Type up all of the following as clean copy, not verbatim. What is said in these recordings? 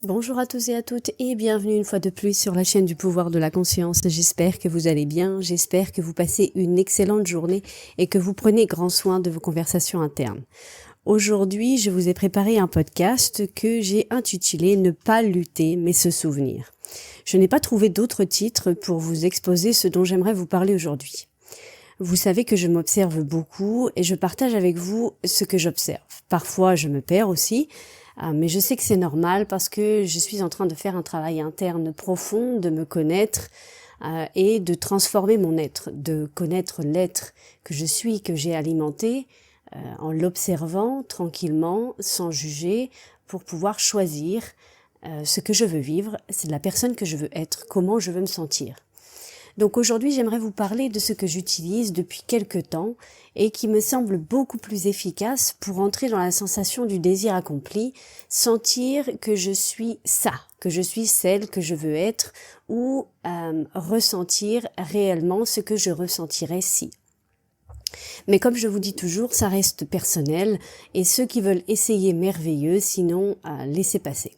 Bonjour à tous et à toutes et bienvenue une fois de plus sur la chaîne du pouvoir de la conscience. J'espère que vous allez bien, j'espère que vous passez une excellente journée et que vous prenez grand soin de vos conversations internes. Aujourd'hui, je vous ai préparé un podcast que j'ai intitulé « Ne pas lutter mais se souvenir ». Je n'ai pas trouvé d'autre titre pour vous exposer ce dont j'aimerais vous parler aujourd'hui. Vous savez que je m'observe beaucoup et je partage avec vous ce que j'observe. Parfois, je me perds aussi, mais je sais que c'est normal parce que je suis en train de faire un travail interne profond, de me connaître et de transformer mon être, de connaître l'être que je suis, que j'ai alimenté, en l'observant tranquillement, sans juger, pour pouvoir choisir ce que je veux vivre, c'est la personne que je veux être, comment je veux me sentir. Donc aujourd'hui, j'aimerais vous parler de ce que j'utilise depuis quelque temps et qui me semble beaucoup plus efficace pour entrer dans la sensation du désir accompli, sentir que je suis ça, que je suis celle que je veux être ou ressentir réellement ce que je ressentirais si. Mais comme je vous dis toujours, ça reste personnel et ceux qui veulent essayer merveilleux, sinon laissez passer.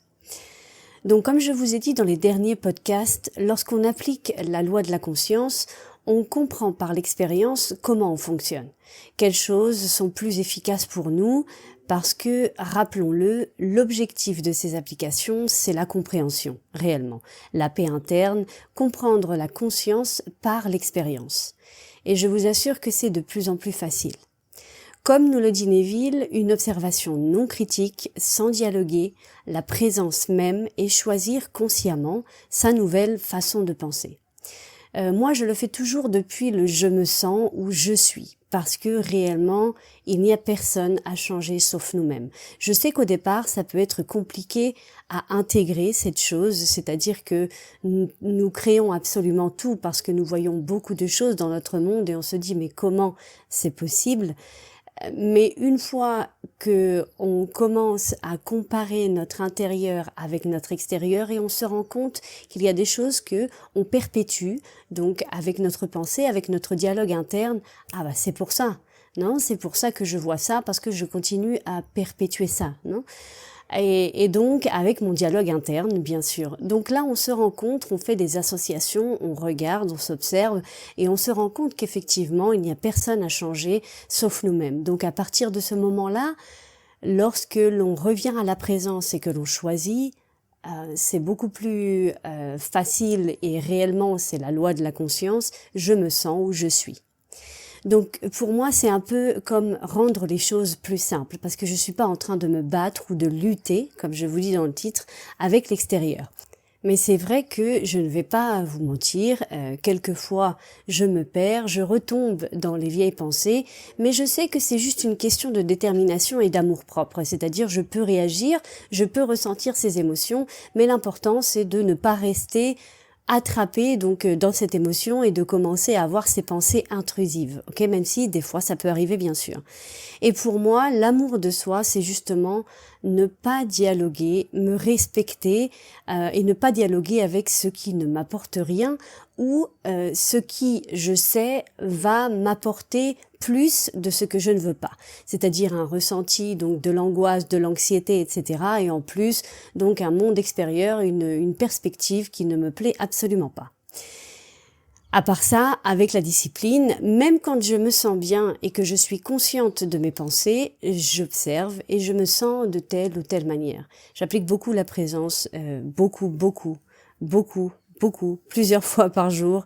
Donc comme je vous ai dit dans les derniers podcasts, lorsqu'on applique la loi de la conscience, on comprend par l'expérience comment on fonctionne. Quelles choses sont plus efficaces pour nous parce que, rappelons-le, l'objectif de ces applications, c'est la compréhension, réellement. La paix interne, comprendre la conscience par l'expérience. Et je vous assure que c'est de plus en plus facile. Comme nous le dit Neville, une observation non critique, sans dialoguer, la présence même et choisir consciemment sa nouvelle façon de penser. Moi, je le fais toujours depuis le « je me sens » ou « je suis », parce que réellement, il n'y a personne à changer sauf nous-mêmes. Je sais qu'au départ, ça peut être compliqué à intégrer cette chose, c'est-à-dire que nous créons absolument tout parce que nous voyons beaucoup de choses dans notre monde et on se dit « mais comment c'est possible ?» Mais une fois que on commence à comparer notre intérieur avec notre extérieur et on se rend compte qu'il y a des choses que on perpétue, donc avec notre pensée, avec notre dialogue interne, c'est pour ça, non, c'est pour ça que je vois ça parce que je continue à perpétuer ça, non? Et donc avec mon dialogue interne, bien sûr. Donc là, on se rencontre, on fait des associations, on regarde, on s'observe, et on se rend compte qu'effectivement, il n'y a personne à changer, sauf nous-mêmes. Donc à partir de ce moment-là, lorsque l'on revient à la présence et que l'on choisit, c'est beaucoup plus facile et réellement, c'est la loi de la conscience, je me sens où je suis. Donc pour moi, c'est un peu comme rendre les choses plus simples, parce que je suis pas en train de me battre ou de lutter, comme je vous dis dans le titre, avec l'extérieur. Mais c'est vrai que je ne vais pas vous mentir, quelquefois je me perds, je retombe dans les vieilles pensées, mais je sais que c'est juste une question de détermination et d'amour-propre, c'est-à-dire je peux réagir, je peux ressentir ces émotions, mais l'important c'est de ne pas rester attraper donc dans cette émotion et de commencer à avoir ces pensées intrusives, ok, même si des fois ça peut arriver bien sûr. Et pour moi, l'amour de soi, c'est justement ne pas dialoguer, me respecter et ne pas dialoguer avec ce qui ne m'apporte rien ou ce qui, je sais, va m'apporter plus de ce que je ne veux pas. C'est-à-dire un ressenti donc de l'angoisse, de l'anxiété, etc. Et en plus, donc un monde extérieur, une perspective qui ne me plaît absolument pas. À part ça, avec la discipline, même quand je me sens bien et que je suis consciente de mes pensées, j'observe et je me sens de telle ou telle manière. J'applique beaucoup la présence, beaucoup, plusieurs fois par jour,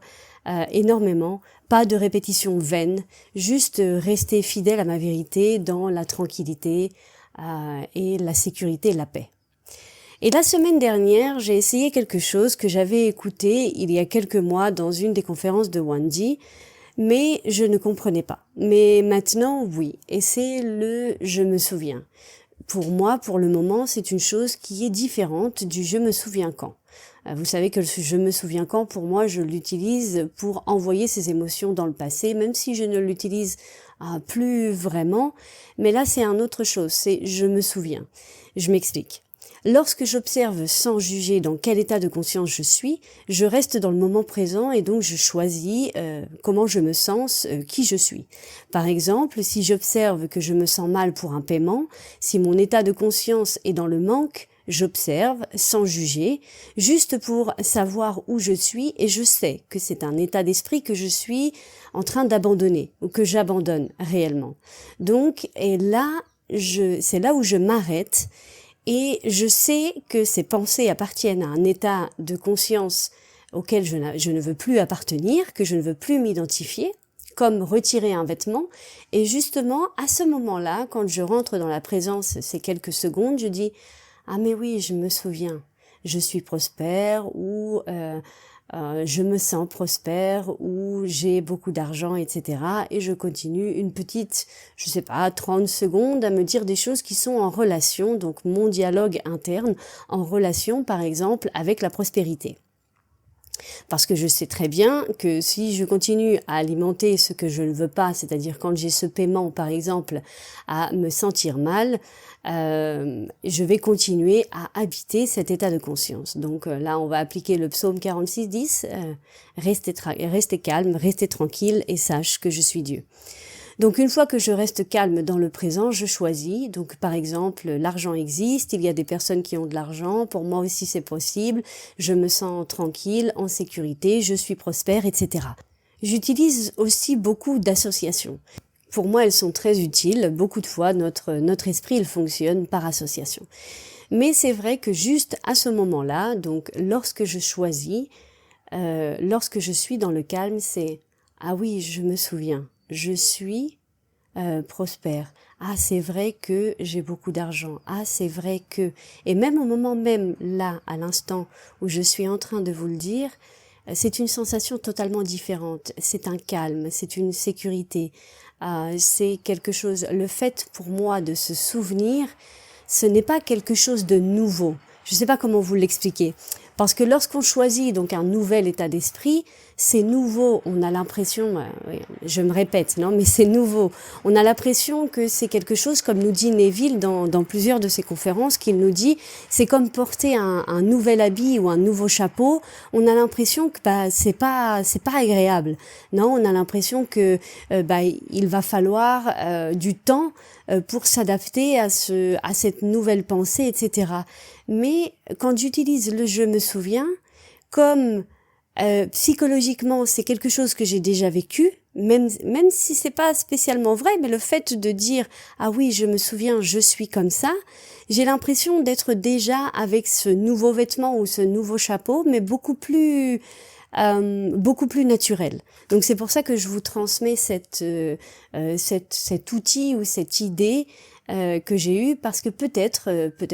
énormément. Pas de répétition vaine, juste rester fidèle à ma vérité dans la tranquillité et la sécurité et la paix. Et la semaine dernière, j'ai essayé quelque chose que j'avais écouté il y a quelques mois dans une des conférences de Wendy, mais je ne comprenais pas. Mais maintenant, oui, et c'est le « je me souviens ». Pour moi, pour le moment, c'est une chose qui est différente du « je me souviens quand ». Vous savez que le « je me souviens quand », pour moi, je l'utilise pour envoyer ces émotions dans le passé, même si je ne l'utilise plus vraiment. Mais là, c'est une autre chose, c'est « je me souviens ». Je m'explique. Lorsque j'observe sans juger dans quel état de conscience je suis, je reste dans le moment présent et donc je choisis comment je me sens, qui je suis. Par exemple, si j'observe que je me sens mal pour un paiement, si mon état de conscience est dans le manque, j'observe sans juger, juste pour savoir où je suis, et je sais que c'est un état d'esprit que je suis en train d'abandonner ou que j'abandonne réellement. Donc, et là, c'est là où je m'arrête et je sais que ces pensées appartiennent à un état de conscience auquel je ne veux plus appartenir, que je ne veux plus m'identifier, comme retirer un vêtement. Et justement, à ce moment-là, quand je rentre dans la présence ces quelques secondes, je dis « Ah mais oui, je me souviens, je suis prospère » ou je me sens prospère ou j'ai beaucoup d'argent, etc. Et je continue une petite, je sais pas, 30 secondes à me dire des choses qui sont en relation, donc mon dialogue interne, en relation par exemple avec la prospérité. Parce que je sais très bien que si je continue à alimenter ce que je ne veux pas, c'est-à-dire quand j'ai ce paiement par exemple, à me sentir mal, je vais continuer à habiter cet état de conscience. Donc là, on va appliquer le psaume 46, 10, restez calme, restez tranquille et sache que je suis Dieu. Donc une fois que je reste calme dans le présent, je choisis. Donc par exemple, l'argent existe, il y a des personnes qui ont de l'argent, pour moi aussi c'est possible, je me sens tranquille, en sécurité, je suis prospère, etc. J'utilise aussi beaucoup d'associations. Pour moi, elles sont très utiles. Beaucoup de fois, notre esprit, il fonctionne par association. Mais c'est vrai que juste à ce moment-là, donc lorsque je choisis, lorsque je suis dans le calme, c'est « Ah oui, je me souviens, je suis prospère. Ah, c'est vrai que j'ai beaucoup d'argent. Ah, c'est vrai que… » Et même au moment même, là, à l'instant où je suis en train de vous le dire, c'est une sensation totalement différente. C'est un calme, c'est une sécurité. C'est quelque chose… Le fait pour moi de se souvenir, ce n'est pas quelque chose de nouveau. Je ne sais pas comment vous l'expliquer. Parce que lorsqu'on choisit donc un nouvel état d'esprit, c'est nouveau. On a l'impression, je me répète, non, mais c'est nouveau. On a l'impression que c'est quelque chose, comme nous dit Neville dans plusieurs de ses conférences, qu'il nous dit, c'est comme porter un nouvel habit ou un nouveau chapeau. On a l'impression que c'est pas agréable. Non, on a l'impression que il va falloir du temps pour s'adapter à cette nouvelle pensée, etc. Mais quand j'utilise le « je me souviens », comme psychologiquement c'est quelque chose que j'ai déjà vécu, même si c'est pas spécialement vrai, mais le fait de dire « ah oui, je me souviens, je suis comme ça », j'ai l'impression d'être déjà avec ce nouveau vêtement ou ce nouveau chapeau, mais beaucoup plus naturel. Donc c'est pour ça que je vous transmets cet outil ou cette idée que j'ai eue, parce que peut-être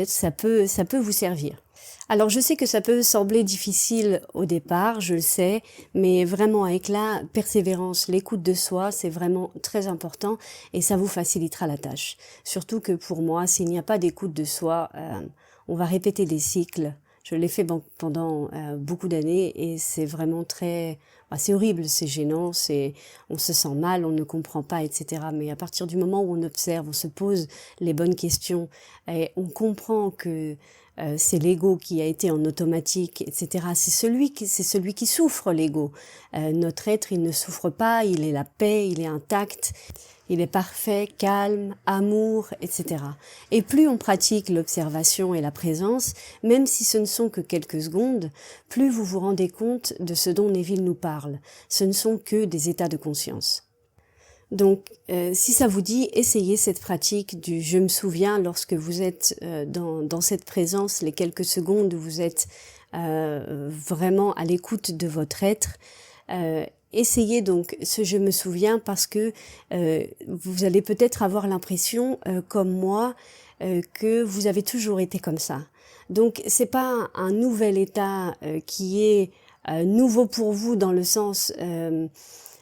ça peut vous servir. Alors je sais que ça peut sembler difficile au départ, je le sais, mais vraiment avec la persévérance, l'écoute de soi, c'est vraiment très important et ça vous facilitera la tâche. Surtout que pour moi, s'il n'y a pas d'écoute de soi, on va répéter des cycles. Je l'ai fait pendant beaucoup d'années et c'est vraiment c'est horrible, c'est gênant, on se sent mal, on ne comprend pas, etc. Mais à partir du moment où on observe, on se pose les bonnes questions et on comprend que c'est l'ego qui a été en automatique, etc. C'est celui qui souffre, l'ego. Notre être, il ne souffre pas, il est la paix, il est intact. Il est parfait, calme, amour, etc. Et plus on pratique l'observation et la présence, même si ce ne sont que quelques secondes, plus vous vous rendez compte de ce dont Neville nous parle. Ce ne sont que des états de conscience. Donc, si ça vous dit, essayez cette pratique du « je me souviens » lorsque vous êtes dans cette présence, les quelques secondes où vous êtes vraiment à l'écoute de votre être. Essayez donc ce « je me souviens » parce que vous allez peut-être avoir l'impression, comme moi, que vous avez toujours été comme ça. Donc c'est pas un nouvel état qui est nouveau pour vous dans le sens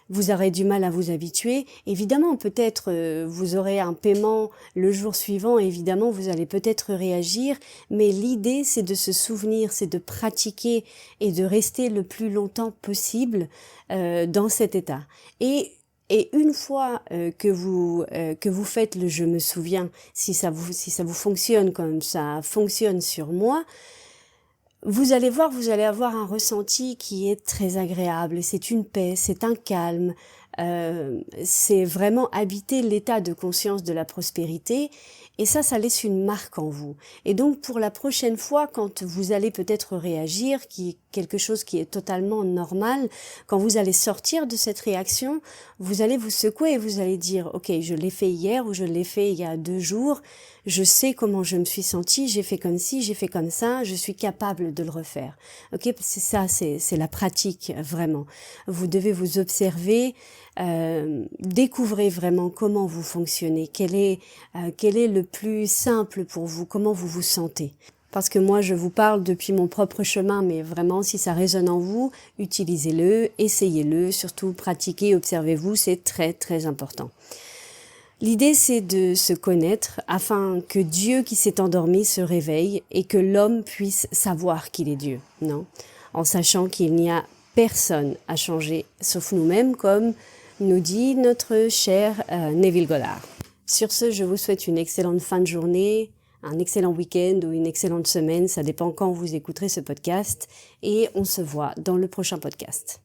vous aurez du mal à vous habituer. Évidemment, peut-être vous aurez un paiement le jour suivant, évidemment vous allez peut-être réagir, mais l'idée c'est de se souvenir, c'est de pratiquer et de rester le plus longtemps possible dans cet état. Et une fois que vous faites le « je me souviens », si ça vous fonctionne comme ça fonctionne sur moi, vous allez voir, vous allez avoir un ressenti qui est très agréable. C'est une paix, c'est un calme. c'est vraiment habiter l'état de conscience de la prospérité. Et ça laisse une marque en vous. Et donc, pour la prochaine fois, quand vous allez peut-être réagir, qui est quelque chose qui est totalement normal, quand vous allez sortir de cette réaction, vous allez vous secouer et vous allez dire, ok, je l'ai fait hier ou je l'ai fait il y a 2 jours, je sais comment je me suis sentie, j'ai fait comme ci, j'ai fait comme ça, je suis capable de le refaire. Ok, c'est ça, c'est la pratique, vraiment. Vous devez vous observer, découvrez vraiment comment vous fonctionnez, quel est le plus simple pour vous, comment vous vous sentez. Parce que moi, je vous parle depuis mon propre chemin, mais vraiment, si ça résonne en vous, utilisez-le, essayez-le, surtout pratiquez, observez-vous, c'est très très important. L'idée, c'est de se connaître afin que Dieu qui s'est endormi se réveille et que l'homme puisse savoir qu'il est Dieu, non? En sachant qu'il n'y a personne à changer sauf nous-mêmes, comme nous dit notre cher Neville Goddard. Sur ce, je vous souhaite une excellente fin de journée, un excellent week-end ou une excellente semaine, ça dépend quand vous écouterez ce podcast, et on se voit dans le prochain podcast.